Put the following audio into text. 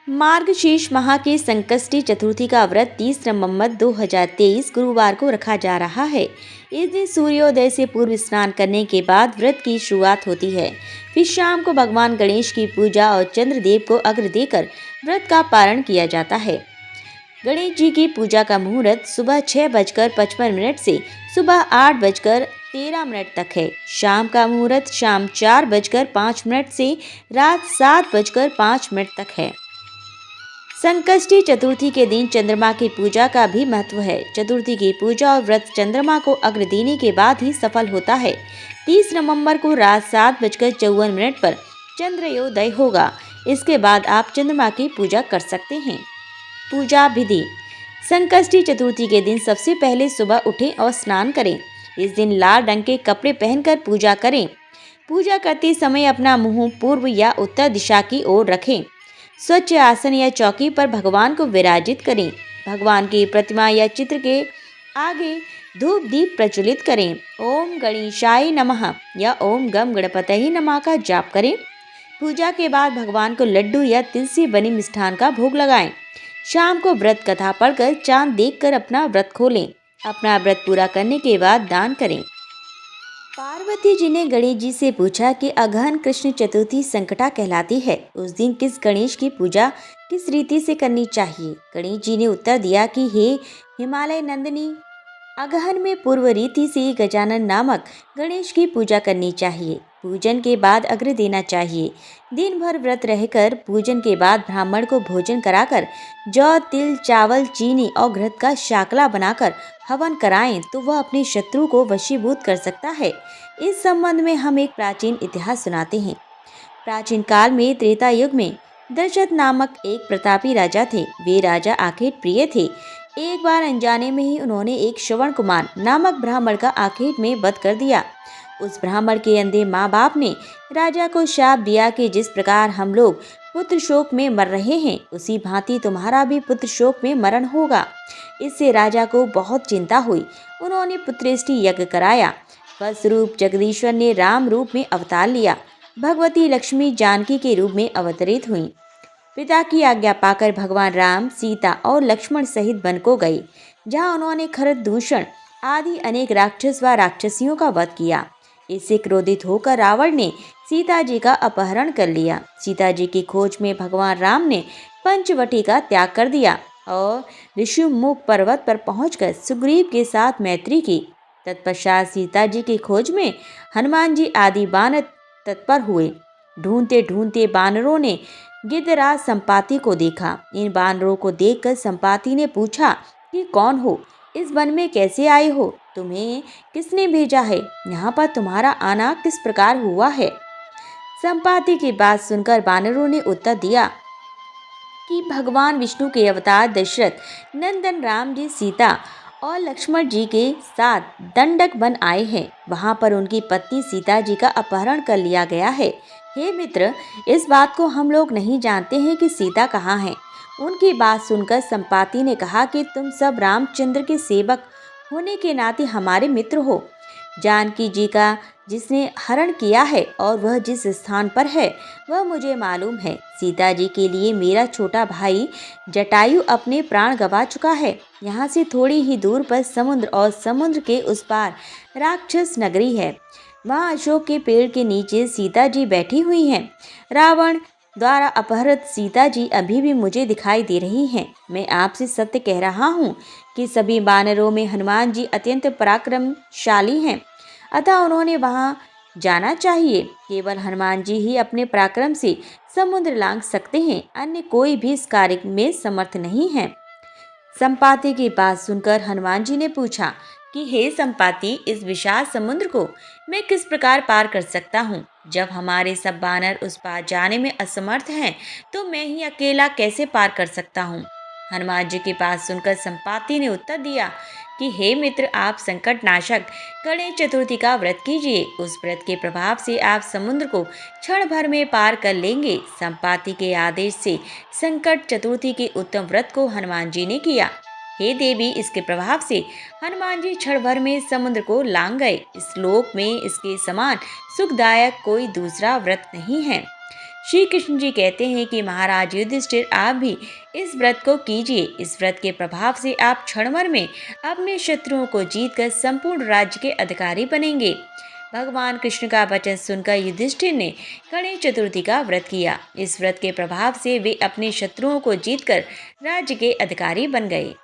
मार्गशीर्ष माह की संकष्टी चतुर्थी का व्रत 30 नवंबर 2023 गुरुवार को रखा जा रहा है। इस दिन सूर्योदय से पूर्व स्नान करने के बाद व्रत की शुरुआत होती है। फिर शाम को भगवान गणेश की पूजा और चंद्रदेव को अर्घ्य देकर व्रत का पारण किया जाता है। गणेश जी की पूजा का मुहूर्त सुबह 6:55 से सुबह 8:13 तक है। शाम का मुहूर्त शाम 4:05 से रात 7:05 तक है। संकष्टी चतुर्थी के दिन चंद्रमा की पूजा का भी महत्व है। चतुर्थी की पूजा और व्रत चंद्रमा को अर्घ्य देने के बाद ही सफल होता है। 30 नवंबर को रात 7:54 पर चंद्रोदय होगा। इसके बाद आप चंद्रमा की पूजा कर सकते हैं। पूजा विधि। संकष्टी चतुर्थी के दिन सबसे पहले सुबह उठें और स्नान करें। इस दिन लाल रंग के कपड़े पहनकर पूजा करें। पूजा करते समय अपना मुंह पूर्व या उत्तर दिशा की ओर रखें। स्वच्छ आसन या चौकी पर भगवान को विराजित करें। भगवान की प्रतिमा या चित्र के आगे धूप दीप प्रज्वलित करें। ओम गणेशाय नमः या ओम गम गणपतये नमः का जाप करें। पूजा के बाद भगवान को लड्डू या तिल से बने मिष्ठान का भोग लगाएं। शाम को व्रत कथा पढ़कर चांद देखकर अपना व्रत खोलें। अपना व्रत पूरा करने के बाद दान करें। पार्वती जी ने गणेश जी से पूछा कि अगहन कृष्ण चतुर्थी संकटा कहलाती है। उस दिन किस गणेश की पूजा किस रीति से करनी चाहिए? गणेश जी ने उत्तर दिया कि हे हिमालय नंदिनी, अगहन में पूर्व रीति से गजानन नामक गणेश की पूजा करनी चाहिए। पूजन के बाद अर्घ्य देना चाहिए। दिन भर व्रत रहकर पूजन के बाद ब्राह्मण को भोजन कराकर जौ तिल चावल चीनी और घृत का शाकला बनाकर हवन कराएं तो वह अपने शत्रु को वशीभूत कर सकता है। इस संबंध में हम एक प्राचीन इतिहास सुनाते हैं। प्राचीन काल में त्रेता युग में दशरथ नामक एक प्रतापी राजा थे। वे राजा आखेट प्रिय थे। एक बार अनजाने में ही उन्होंने एक श्रवण कुमार नामक ब्राह्मण का आखेट में वध कर दिया। उस ब्राह्मण के अंधे माँ बाप ने राजा को शाप दिया कि जिस प्रकार हम लोग पुत्र शोक में मर रहे हैं, उसी भांति तुम्हारा भी पुत्र शोक में मरण होगा। इससे राजा को बहुत चिंता हुई। उन्होंने पुत्रेष्टि यज्ञ कराया। फलस्वरूप जगदीश्वर ने राम रूप में अवतार लिया। भगवती लक्ष्मी जानकी के रूप में अवतरित हुई। पिता की आज्ञा पाकर भगवान राम सीता और लक्ष्मण सहित वन को गए, जहां उन्होंने खरत दूषण आदि अनेक राक्षस व राक्षसियों का वध किया। इससे क्रोधित होकर रावण ने सीता जी का अपहरण कर लिया। सीता जी की खोज में भगवान राम ने पंचवटी का त्याग कर दिया और ऋषिमुख पर्वत पर पहुंचकर सुग्रीव के साथ मैत्री की। तत्पश्चात सीता जी की खोज में हनुमान जी आदि बानर तत्पर हुए। ढूंढते ढूंढते बानरों ने गिद्धराज संपाति को देखा। इन बानरों को देखकर संपाति ने पूछा कि कौन हो, इस वन में कैसे आए हो, तुम्हें किसने भेजा है, यहाँ पर तुम्हारा आना किस प्रकार हुआ है? संपाति की बात सुनकर बानरों ने उत्तर दिया कि भगवान विष्णु के अवतार दशरथ नंदन राम जी सीता और लक्ष्मण जी के साथ दंडक वन आए हैं। वहां पर उनकी पत्नी सीता जी का अपहरण कर लिया गया है। हे मित्र, इस बात को हम लोग नहीं जानते हैं कि सीता कहाँ है। उनकी बात सुनकर संपाति ने कहा कि तुम सब रामचंद्र के सेवक होने के नाते हमारे मित्र हो। जानकी जी का जिसने हरण किया है और वह जिस स्थान पर है वह मुझे मालूम है। सीता जी के लिए मेरा छोटा भाई जटायु अपने प्राण गंवा चुका है। यहाँ से थोड़ी ही दूर पर समुद्र और समुद्र के उस पार राक्षस नगरी है। वहाँ अशोक के पेड़ के नीचे सीता जी बैठी हुई हैं। रावण द्वारा अपहृत सीता जी अभी भी मुझे दिखाई दे रही हैं। मैं आपसे सत्य कह रहा हूँ कि सभी बानरों में हनुमान जी अत्यंत पराक्रमशाली हैं, अतः उन्होंने वहां जाना चाहिए। केवल हनुमान जी ही अपने पराक्रम से समुद्र लांघ सकते हैं, अन्य कोई भी इस कार्य में समर्थ नहीं है। संपाति की बात सुनकर हनुमान जी ने पूछा कि हे संपाति, इस विशाल समुद्र को मैं किस प्रकार पार कर सकता हूँ? जब हमारे सब बानर उस पार जाने में असमर्थ हैं, तो मैं ही अकेला कैसे पार कर सकता हूँ? हनुमान जी की बात सुनकर संपाति ने उत्तर दिया कि हे मित्र, आप संकट नाशक गणेश चतुर्थी का व्रत कीजिए। उस व्रत के प्रभाव से आप समुद्र को क्षण भर में पार कर लेंगे। संपाति के आदेश से संकट चतुर्थी के उत्तम व्रत को हनुमान जी ने किया। हे देवी, इसके प्रभाव से हनुमान जी क्षण भर में समुद्र को लांघ गए। इस लोक में इसके समान सुखदायक कोई दूसरा व्रत नहीं है। श्री कृष्ण जी कहते हैं कि महाराज युधिष्ठिर, आप भी इस व्रत को कीजिए। इस व्रत के प्रभाव से आप क्षण भर में अपने शत्रुओं को जीतकर संपूर्ण राज्य के अधिकारी बनेंगे। भगवान कृष्ण का वचन सुनकर युधिष्ठिर ने गणेश चतुर्थी का व्रत किया। इस व्रत के प्रभाव से वे अपने शत्रुओं को जीतकर राज्य के अधिकारी बन गए।